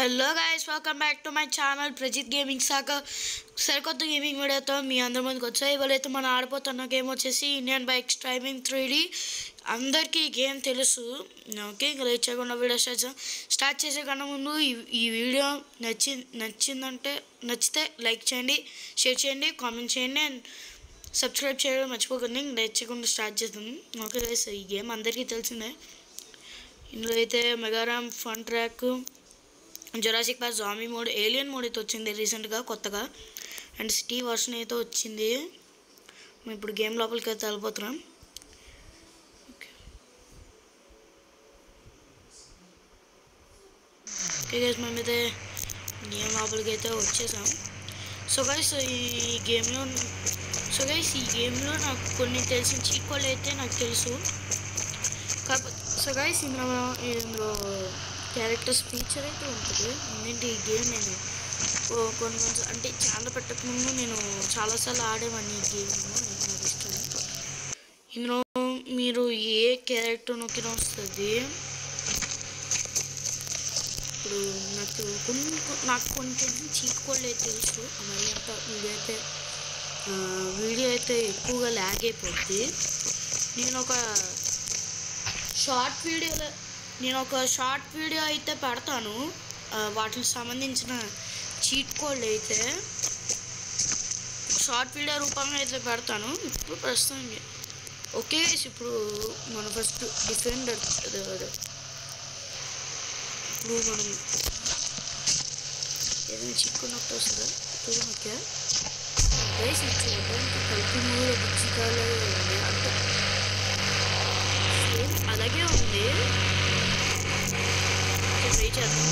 Hello guys, welcome back to my channel Prajith gaming saga. సరికొత్త gaming వీడియోతో మీ అందరి ముందుకు వచ్చాయి. ఇవాళైతే మనం ఆడిపోతున్న గేమ్ వచ్చేసి ఇండియన్ బైక్స్ డ్రైవింగ్ 3D. అందరికీ ఈ గేమ్ తెలుసు. ఓకే, ఇంకా లేట్ చేయకుండా వీడియో స్టార్ట్ చేసే కన్నా ముందు ఈ వీడియో నచ్చితే లైక్ చేయండి, షేర్ చేయండి, కామెంట్ చేయండి అండ్ సబ్స్క్రైబ్ చేయడం మర్చిపోకండి. లేట్ చేయకుండా స్టార్ట్ చేద్దాం. ఓకే గైస్, ఈ గేమ్ అందరికీ తెలిసిందే. ఇందులో అయితే మెగారామ్ fun track, Jurassic park zombie mode, alien mode అయితే వచ్చింది రీసెంట్గా కొత్తగా, అండ్ సిటీ వర్షన్ అయితే వచ్చింది. మేము ఇప్పుడు గేమ్ లోపలికి అయితే వెళ్ళిపోతున్నాం. ఓకే గైస్, మేమైతే గేమ్ లోపలికి అయితే వచ్చేసాం. సో గైస్ ఈ గేమ్లో నాకు కొన్ని తెలిసిన చీకోళ్ళు అయితే నాకు తెలుసు. కాకపోతే సో గైస్ ఇందులో క్యారెక్టర్స్ ఫీచర్ అయితే ఉంటుంది. ఏంటంటే ఈ గేమ్ నేను కొన్ని అంటే ఛానల్ పెట్టకముందు నేను చాలాసార్లు ఆడేవాడిని. ఈ గేమ్ నాకు ఇష్టం. ఇందులో మీరు ఏ క్యారెక్టర్ నొక్కిన వస్తుంది. ఇప్పుడు నాకు కొన్ని తెలిసిన చీకోళ్ళు అయితే తెలుసు. మరి అంత వీడియో అయితే ఎక్కువగా ల్యాగ్ అయిపోద్ది. నేను ఒక షార్ట్ వీడియో అయితే పెడతాను, వాటికి సంబంధించిన చీట్ కోడ్లు అయితే షార్ట్ వీడియో రూపంగా అయితే పెడతాను. ఇప్పుడు ప్రస్తుతం ఓకే. ఇప్పుడు మన ఫస్ట్ డిఫెండర్, ఇప్పుడు మనం ఏదైనా చిక్కున్నట్టు వస్తుందా ఓకే గైస్. చూడడానికి కలిపి మూడు బుచ్చికాలు అంత అలాగే ఉంది. ట్రై చేద్దాం.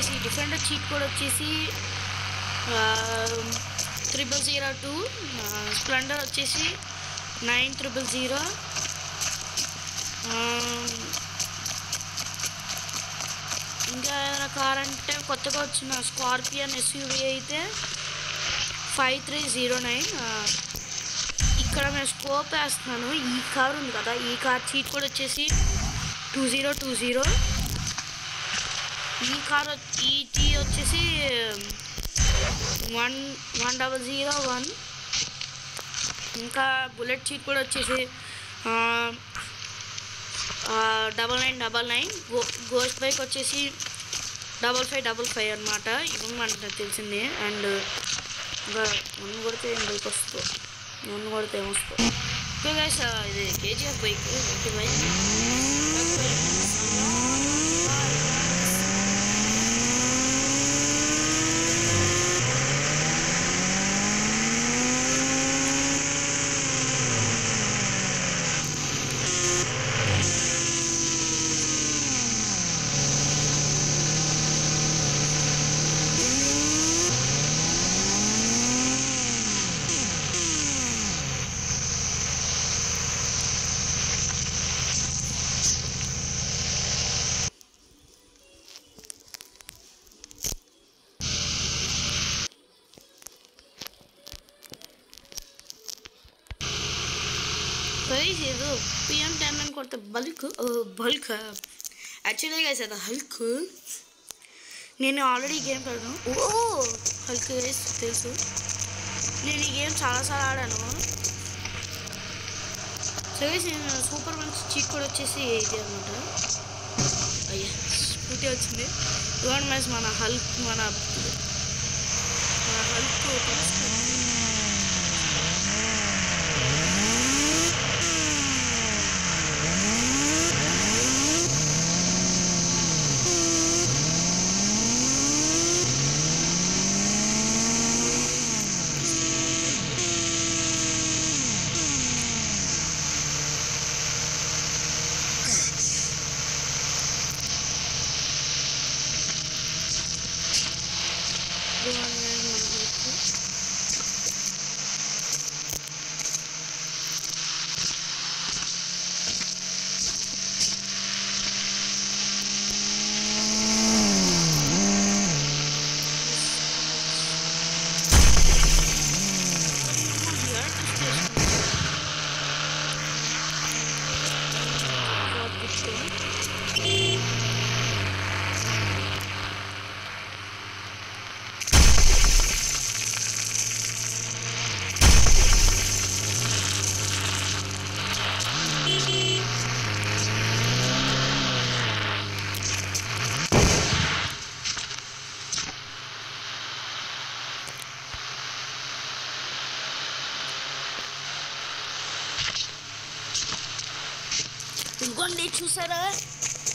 ఈ డిఫెండర్ చీట్ కోడ్ వచ్చేసి 0002, స్ప్లెండర్ వచ్చేసి 9000. ఇంకా ఏదైనా కార్ అంటే కొత్తగా వచ్చిన స్కార్పియన్ SUV అయితే 5309. ఇక్కడ నేను స్కోప్ వేస్తున్నాను. ఈ కార్ ఉంది కదా, ఈ కార్ చీట్ కోడ్ వచ్చేసి 2020. ఈ కార్ వచ్చేసి 1001. ఇంకా బుల్లెట్ చీట్ కూడా వచ్చేసి 9999. గోస్ట్ బైక్ వచ్చేసి 5555 అనమాట. ఇవి మనకు తెలిసింది. అండ్ ఇంకా నన్ను కొడితే ఏం బైక్ వస్తుంది, నన్ను కొడితే ఏమొస్తుంది. ఓకే గైస్, ఇది KGF బైక్. ఓకే బైక్ ఏదో PM10 అని కొడితే బల్క్ యాక్చువల్లీ గైస్ అది హల్క్. నేను ఆల్రెడీ గేమ్ ఆడాను. హల్క్ గైస్ తెలుసు. నేను ఈ గేమ్ చాలాసార్లు ఆడాను. సో గైస్ నేను సూపర్ వన్స్ చీట్ కూడా వచ్చేసి ఇది అనమాట. అయ్యా స్కూటీ వచ్చింది. ఇవ్వండి మ్యాచ్ మన హల్క్ ఇదిగోండి చూసారా,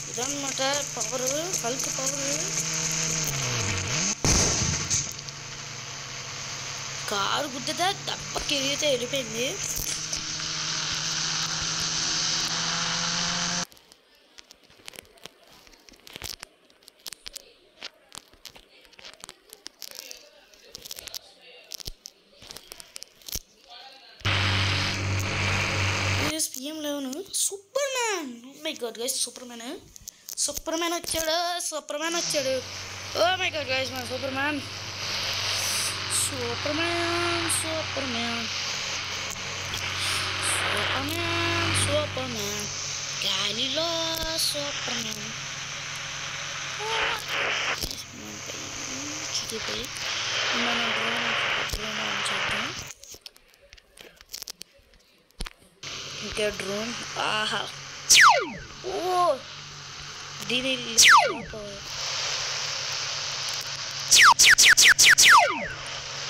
ఇదన్నమాట పవర్, హల్క్ పవర్. కారు గుద్దితే దెబ్బకి ఎగిరితే వెళ్ళిపోయింది. PM11 superman. Oh my god guys, superman వచ్చాడు. ఓ మై గాడ్ గైస్, మన సూపర్ మ్యాన్ గాలిలో సూపర్ మ్యాన్. చిటిపై మనం డ్రోన్ ఆన్ చేద్దాం. ఇంకా డ్రోన్, ఆహా, ఓ దీని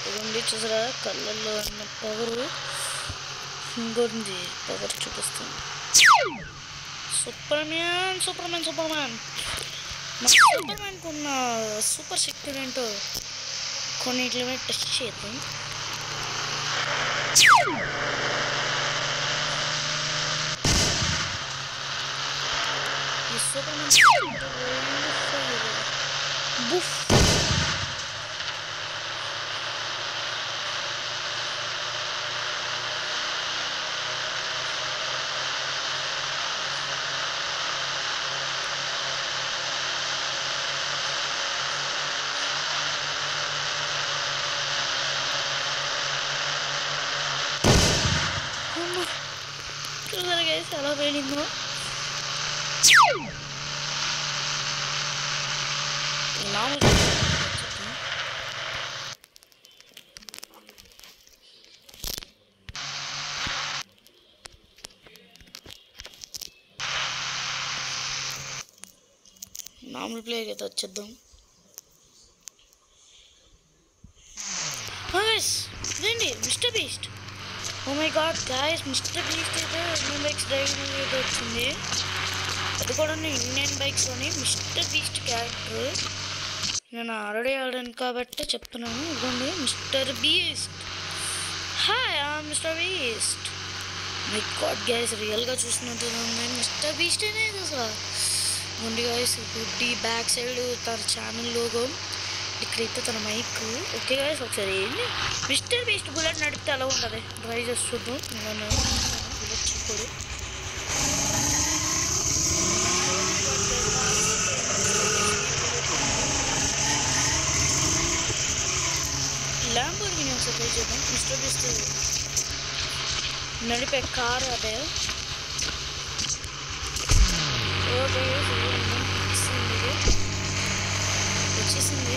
ఇదండి చూసారా, కళ్ళల్లో ఉన్న పవర్. ఇంకోటి పవర్ చూపిస్తుంది. సూపర్ మ్యాన్ కొన్న సూపర్ శక్తి ఏంటో కొన్నిట్లమే టెస్ట్ చేద్దాం. ఈ సూపర్ మ్యాన్ బుఫ్. చూసారా గైస్ ఎలా పేలిందో. మామూలు ప్లేయర్ అయితే వచ్చేద్దాం. ఇదండి Mister Beast. Oh my god guys, Mister Beast అయితే ఇండియన్ బైక్స్ డ్రైవింగ్ అయితే వచ్చింది. అది కూడా ఇండియన్ బైక్స్ అని మిస్టర్ బీస్ట్ క్యారెక్టర్. నేను ఆల్రెడీ ఆడాను కాబట్టి చెప్తున్నాను. ఇదిగోండి Mister Beast. Hi, Mister Beast. My god guys, రియల్గా చూసినట్టు మిస్టర్ బీస్ట్ అనేది అసలు. ఇదిగోండి గైస్, గుడ్డి బ్యాక్ సైడ్ తన ఛానల్ లోగో, ఇక్కడైతే తన మైక్. ఓకే గైస్, ఒకసారి ఏంటి మిస్టర్ బీస్ట్ బుల్లెట్ నడిపితే ఎలా ఉంటుంది ట్రై చేసి చూద్దాం. నేను బుల్లెట్ చెప్పాడు. ల్యాంబోర్గిని ఒకసారి ట్రై చేద్దాం. మిస్టర్ బీస్ట్ నడిపే కార్ అదే. ఓకే వచ్చేసింది.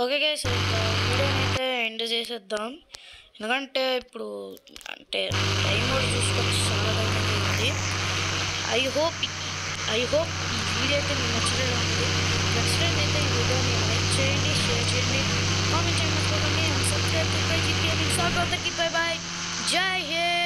ఓకే గైస్, వీడియోని అయితే ఎండ్ చేసేద్దాం. ఎందుకంటే ఇప్పుడు అంటే టైం కూడా చూసుకోవచ్చు, చాలా టైం అయింది. ఐ హోప్ ఈ వీడియో అయితే మీకు నచ్చినట్టు నచ్చినట్లయితే ఈ వీడియోని లైక్ చేయండి, షేర్ చేయండి, కామెంట్ చేయండి, మర్చిపోకండి. Subscribe to జీపీఎం. అందరికీ బై బాయ్, జై హింద్.